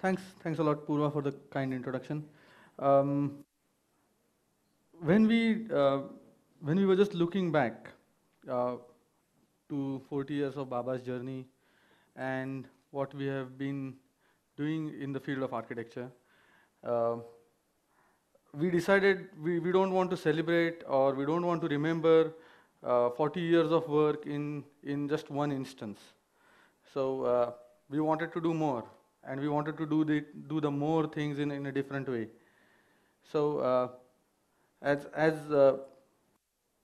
Thanks a lot, Purva, for the kind introduction. Um, when we uh, when we were just looking back uh, to 40 years of Baba's journey and what we have been doing in the field of architecture, uh, we decided we don't want to celebrate or we don't want to remember 40 years of work in just one instance. So we wanted to do more, and we wanted to do the more things in a different way. So as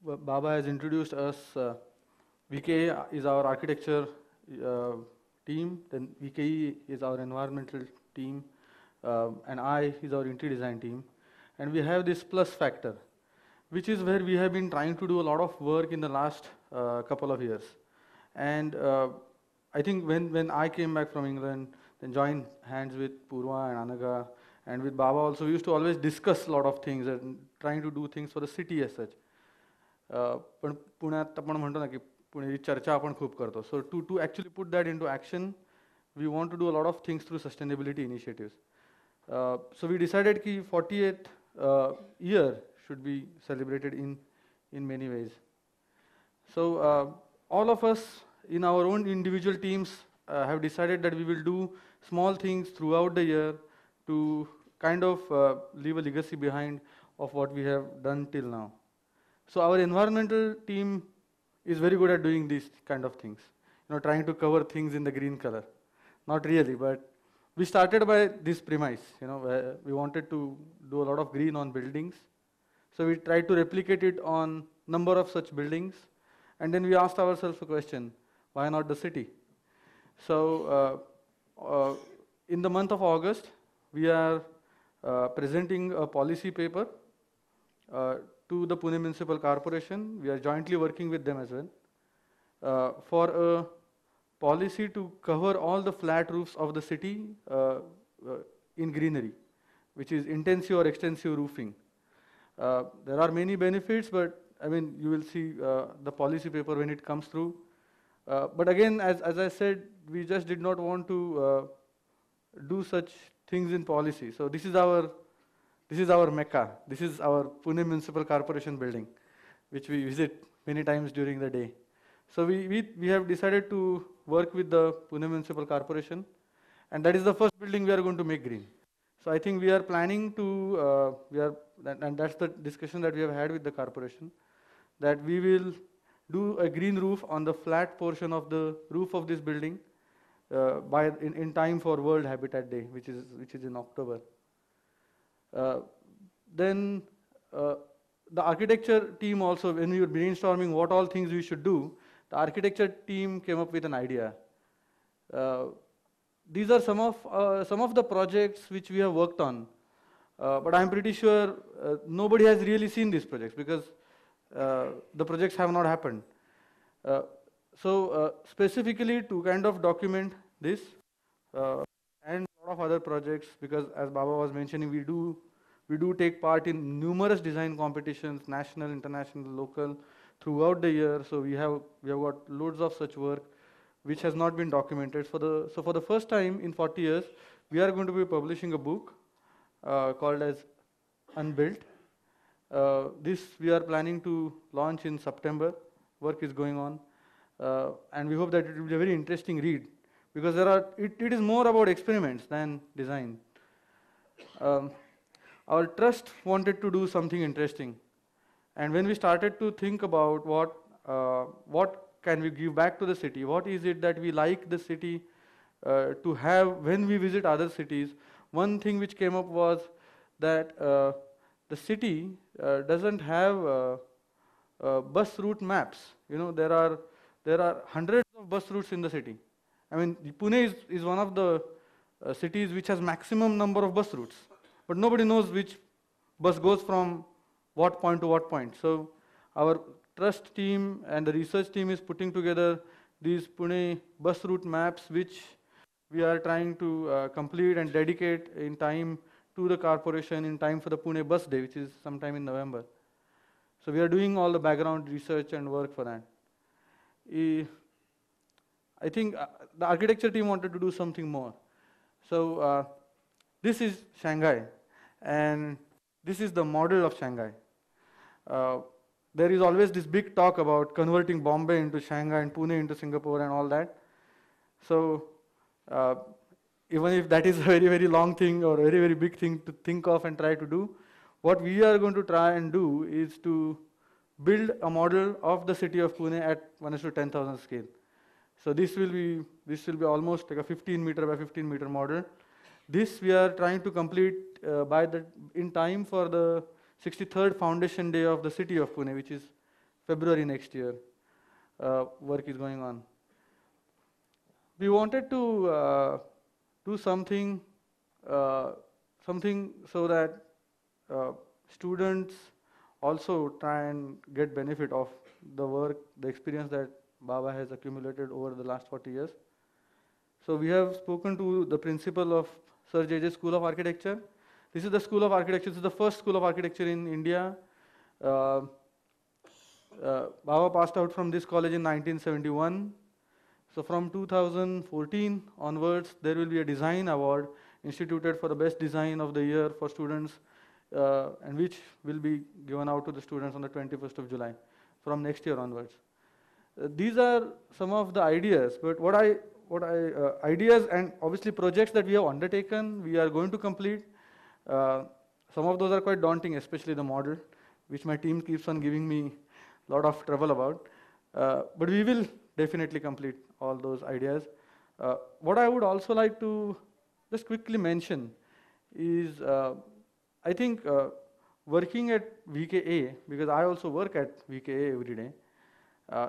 Baba has introduced us, VKA is our architecture uh, team, then VKE is our environmental team, and I is our interior design team. And we have this plus factor, which is where we have been trying to do a lot of work in the last couple of years. And I think when I came back from England, then joined hands with Purva and Anaga, and with Baba also, we used to always discuss a lot of things and trying to do things for the city as such. पण पुण्यात आपण म्हणतो ना की पुणेरी चर्चा आपण खूप करतो. So to actually put that into action, we want to do a lot of things through sustainability initiatives. So we decided ki 40th year should be celebrated in many ways. So all of us in our own individual teams have decided that we will do small things throughout the year to kind of leave a legacy behind of what we have done till now. So our environmental team is very good at doing these kind of things, trying to cover things in the green color. Not really, but we started by this premise, where we wanted to do a lot of green on buildings. So we tried to replicate it on number of such buildings, and then we asked ourselves a question: why not the city? So in the month of August, we are presenting a policy paper uh, to the Pune Municipal Corporation. We are jointly working with them as well for a policy to cover all the flat roofs of the city in greenery, which is intensive or extensive roofing. There are many benefits, but I mean, you will see the policy paper when it comes through. But again, as I said, we just did not want to do such things in policy. So this is our Mecca. This is our Pune Municipal Corporation building, which we visit many times during the day. So we have decided to work with the Pune Municipal Corporation, and that is the first building we are going to make green. So I think we are planning to, and that's the discussion that we have had with the corporation, that we will do a green roof on the flat portion of the roof of this building in time for World Habitat Day, which is in October. Uh, then the architecture team also, when we were brainstorming what all things we should do, the architecture team came up with an idea. These are some of the projects which we have worked on, but I'm pretty sure nobody has really seen these projects because the projects have not happened. So specifically to kind of document this and a lot of other projects, because as Baba was mentioning, we do take part in numerous design competitions, national, international, local, throughout the year. So we have got loads of such work which has not been documented. So for the first time in 40 years, we are going to be publishing a book called as Unbuilt. This we are planning to launch in September. Work is going on, and we hope that it will be a very interesting read, because it is more about experiments than design. Um, our trust wanted to do something interesting, and when we started to think about what can we give back to the city, what is it that we like the city to have when we visit other cities, one thing which came up was that the city doesn't have bus route maps. There are hundreds of bus routes in the city. I mean, Pune is one of the cities which has maximum number of bus routes, but nobody knows which bus goes from what point to what point. So our trust team and the research team is putting together these Pune bus route maps, which we are trying to complete and dedicate in time to the corporation in time for the Pune Bus Day, which is sometime in November. So we are doing all the background research and work for that. I think the architecture team wanted to do something more. So This is Shanghai, and this is the model of Shanghai. Uh, there is always this big talk about converting Bombay into Shanghai and Pune into Singapore and all that. So uh, even if that is a very, very long thing or very, very big thing to think of and try to do, what we are going to try and do is to build a model of the city of Pune at 1:10,000 scale. So this will be almost like a 15 meter by 15 meter model. This we are trying to complete in time for the 63rd foundation day of the city of Pune, which is February next year. Work is going on. We wanted to do something so that uh, students also try and get benefit of the work, the experience that Baba has accumulated over the last 40 years. So we have spoken to the principal of Sir J.J. School of Architecture. This is the School of Architecture. This is the first school of architecture in India. Baba passed out from this college in 1971. So from 2014 onwards, there will be a design award instituted for the best design of the year for students, and which will be given out to the students on the 21st of July from next year onwards. These are some of the ideas, but ideas and obviously projects that we have undertaken, we are going to complete. Some of those are quite daunting, especially the model, which my team keeps on giving me a lot of trouble about. But we will definitely complete all those ideas. What I would also like to just quickly mention is, I think working at VKA, because I also work at VKA every day,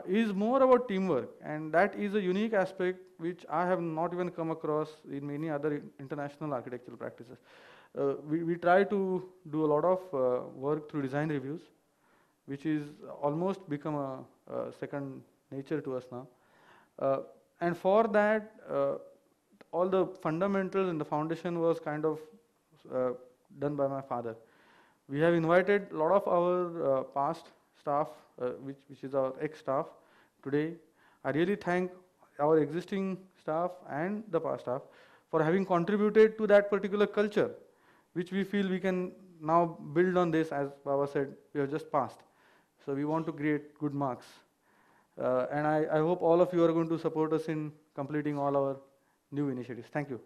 is more about teamwork, and that is a unique aspect which I have not even come across in many other international architectural practices. We try to do a lot of work through design reviews, which is almost become a second nature to us now. And for that, all the fundamentals and the foundation was kind of done by my father. We have invited a lot of our past staff, which is our ex-staff today. I really thank our existing staff and the past staff for having contributed to that particular culture, which we feel we can now build on this. As Baba said, we have just passed. So we want to create good marks. And I hope all of you are going to support us in completing all our new initiatives. Thank you.